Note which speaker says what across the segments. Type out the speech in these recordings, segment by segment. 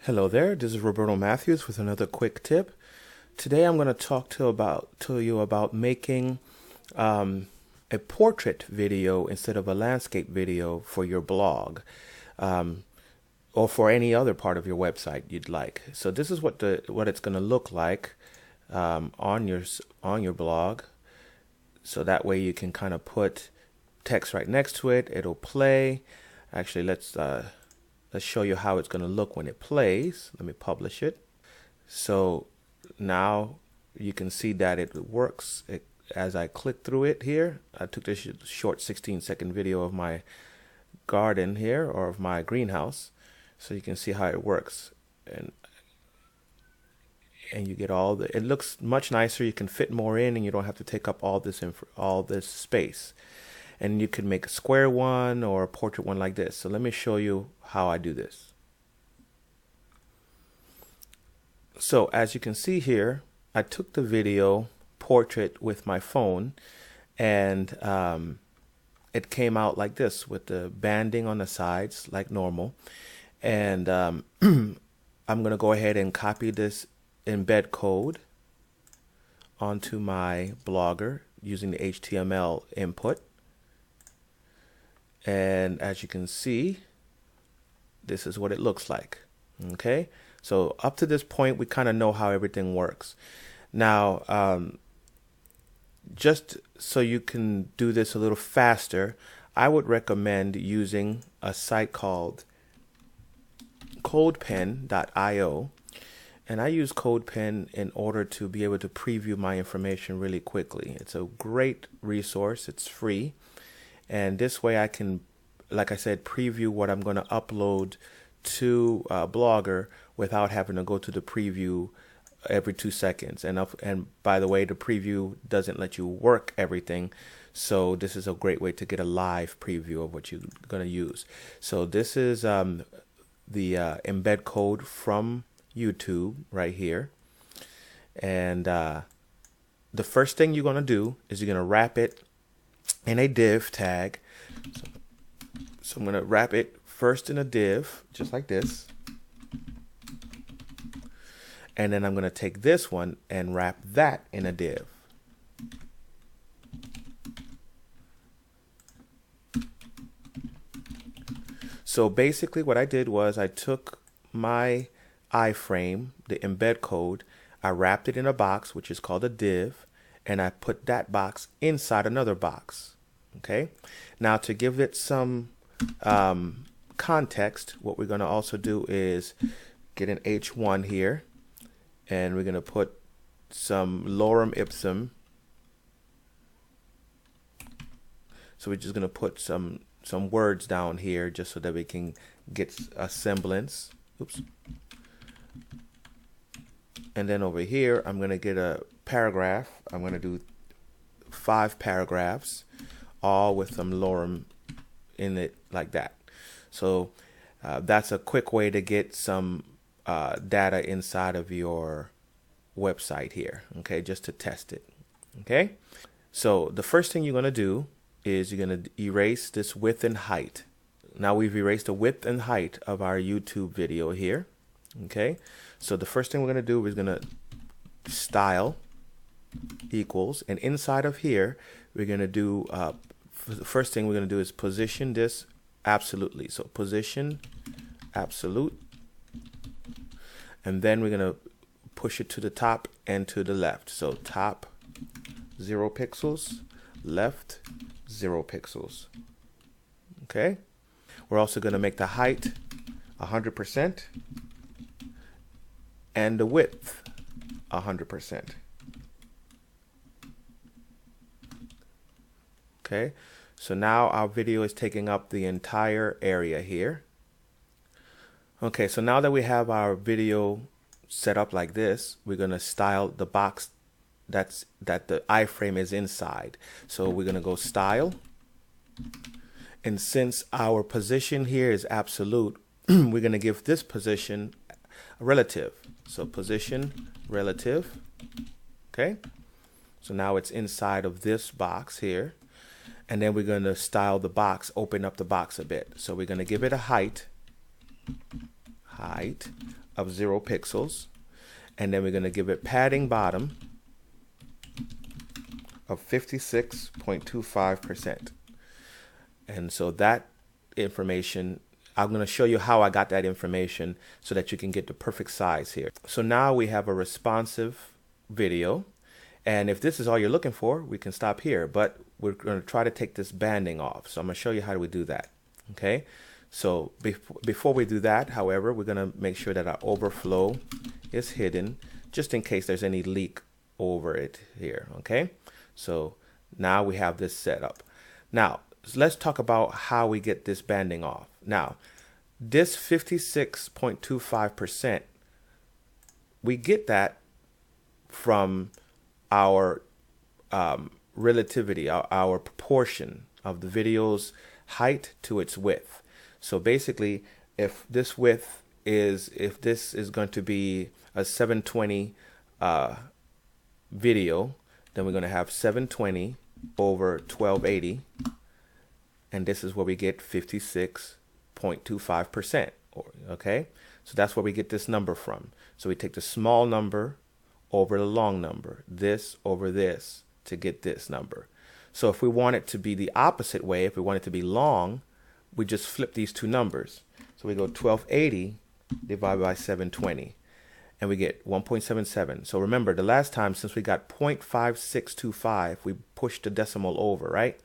Speaker 1: Hello there, this is Roberto Matthews with another quick tip. Today I'm going to talk to you about making a portrait video instead of a landscape video for your blog, or for any other part of your website you'd like. So this is what it's going to look like on your blog. So that way you can kind of put text right next to it. It'll play. Actually, let's show you how it's going to look when it plays. Let me publish it. So now you can see that it works. As I click through it here, I took this short 16-second video of my garden here, or of my greenhouse, so you can see how it works. And you get it looks much nicer. You can fit more in, and you don't have to take up all this space. And you can make a square one or a portrait one like this. So let me show you how I do this. So as you can see here, I took the video portrait with my phone, and it came out like this with the banding on the sides like normal. And I'm going to go ahead and copy this embed code onto my Blogger using the HTML input. And as you can see, this is what it looks like. Okay, so up to this point, we kind of know how everything works. Now, just so you can do this a little faster, I would recommend using a site called codepen.io. And I use CodePen in order to be able to preview my information really quickly. It's a great resource. It's free. And this way I can, like I said, preview what I'm going to upload to Blogger without having to go to the preview every 2 seconds. And by the way, the preview doesn't let you work everything. So this is a great way to get a live preview of what you're going to use. So this is the embed code from YouTube right here. And the first thing you're going to do is you're going to wrap it in a div tag. So I'm going to wrap it first in a div, just like this. And then I'm going to take this one and wrap that in a div. So basically what I did was I took my iframe, the embed code, I wrapped it in a box, which is called a div, and I put that box inside another box. Okay, now to give it some context, what we're going to also do is get an H1 here, and we're going to put some lorem ipsum. So we're just going to put some words down here just so that we can get a semblance. Oops. And then over here, I'm going to get a paragraph. I'm going to do 5 paragraphs, all with some lorem in it like that. So that's a quick way to get some data inside of your website here. Okay, just to test it. Okay, so the first thing you're going to do is you're going to erase this width and height. Now we've erased the width and height of our YouTube video here. Okay, so the first thing we're going to do is going to style equals, and inside of here we're going to do the first thing we're going to do is position this absolutely. So position absolute, and then we're going to push it to the top and to the left. So top 0 pixels, left 0 pixels. Okay, we're also going to make the height 100% and the width 100%. Okay, so now our video is taking up the entire area here. Okay, so now that we have our video set up like this, we're going to style the box that the iframe is inside. So we're going to go style, and since our position here is absolute, we're going to give this position a relative. So position relative. Okay, so now it's inside of this box here. And then we're going to style the box, open up the box a bit. So we're going to give it a height of 0 pixels, and then we're going to give it padding bottom of 56.25%. And so that information, I'm going to show you how I got that information so that you can get the perfect size here. So now we have a responsive video, and if this is all you're looking for, we can stop here, but we're going to try to take this banding off. So I'm going to show you how do we do that. Okay, so before we do that, however, we're going to make sure that our overflow is hidden just in case there's any leak over it here. Okay, so now we have this set up. Now let's talk about how we get this banding off. Now this 56.25%, we get that from our relativity, our proportion of the video's height to its width. So basically, if this is going to be a 720 video, then we're going to have 720 over 1280, and this is where we get 56.25%. Okay, so that's where we get this number from. So we take the small number over the long number, this over this, to get this number. So if we want it to be the opposite way, if we want it to be long, we just flip these two numbers. So we go 1280 divided by 720, and we get 1.77. So remember, the last time, since we got 0.5625, we pushed the decimal over, right?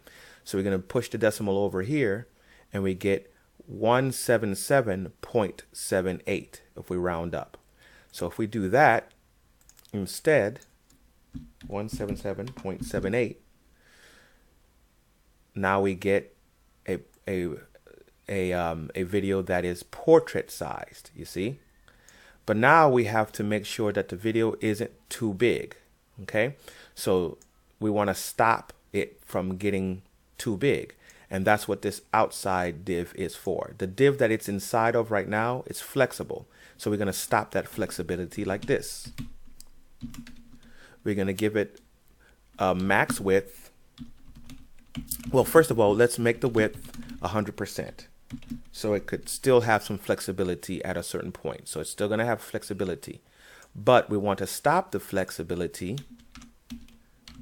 Speaker 1: So we're going to push the decimal over here, and we get 177.78 if we round up. So if we do that instead, 177.78, now we get a video that is portrait sized, you see. But now we have to make sure that the video isn't too big. Okay, so we want to stop it from getting too big, and that's what this outside div is for. The div that it's inside of right now is flexible, so we're going to stop that flexibility like this. We're going to give it a max width. Well, first of all, let's make the width 100%, so it could still have some flexibility at a certain point. So it's still going to have flexibility, but we want to stop the flexibility,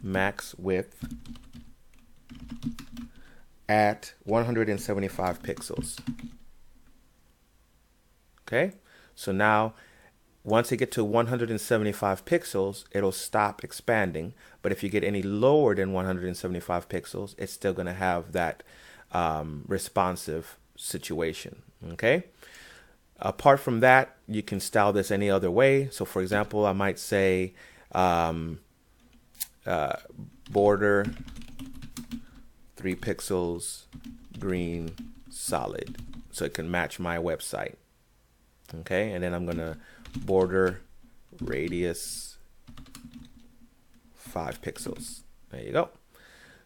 Speaker 1: max width, at 175 pixels. Okay, so now once you get to 175 pixels, it'll stop expanding. But if you get any lower than 175 pixels, it's still going to have that responsive situation. Okay. Apart from that, you can style this any other way. So for example, I might say border 3 pixels, green, solid, so it can match my website. Okay, and then I'm gonna border radius 5 pixels. There you go.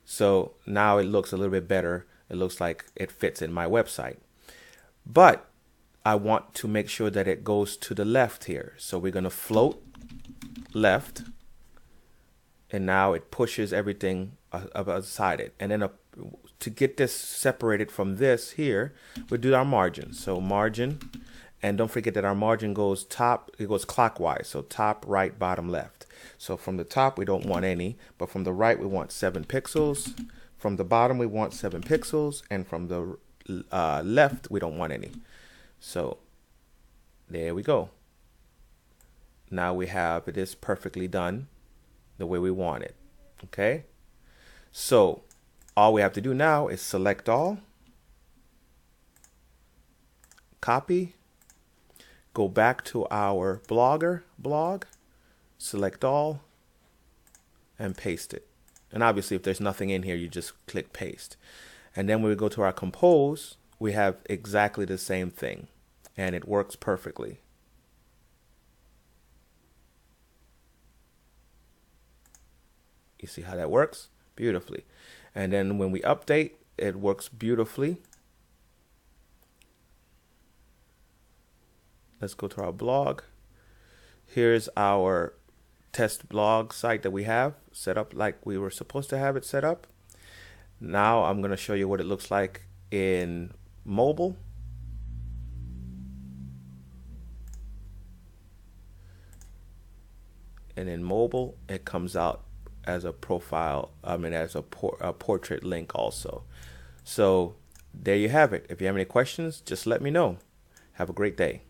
Speaker 1: So now it looks a little bit better. It looks like it fits in my website. But I want to make sure that it goes to the left here. So we're gonna float left, and now it pushes everything aside it. And then to get this separated from this here, we'll do our margin. So margin, and don't forget that our margin goes it goes clockwise. So top, right, bottom, left. So from the top, we don't want any, but from the right, we want 7 pixels. From the bottom, we want 7 pixels. And from the left, we don't want any. So there we go. Now we have this perfectly done the way we want it. Okay. So all we have to do now is select all, copy, go back to our blog, select all, and paste it. And obviously, if there's nothing in here, you just click paste. And then when we go to our compose, we have exactly the same thing, and it works perfectly. You see how that works? Beautifully. And then when we update, it works beautifully. Let's go to our blog. Here's our test blog site that we have set up like we were supposed to have it set up. Now I'm going to show you what it looks like in mobile. and in mobile it comes out as a profile, as a portrait link also. So there you have it. If you have any questions, just let me know. Have a great day.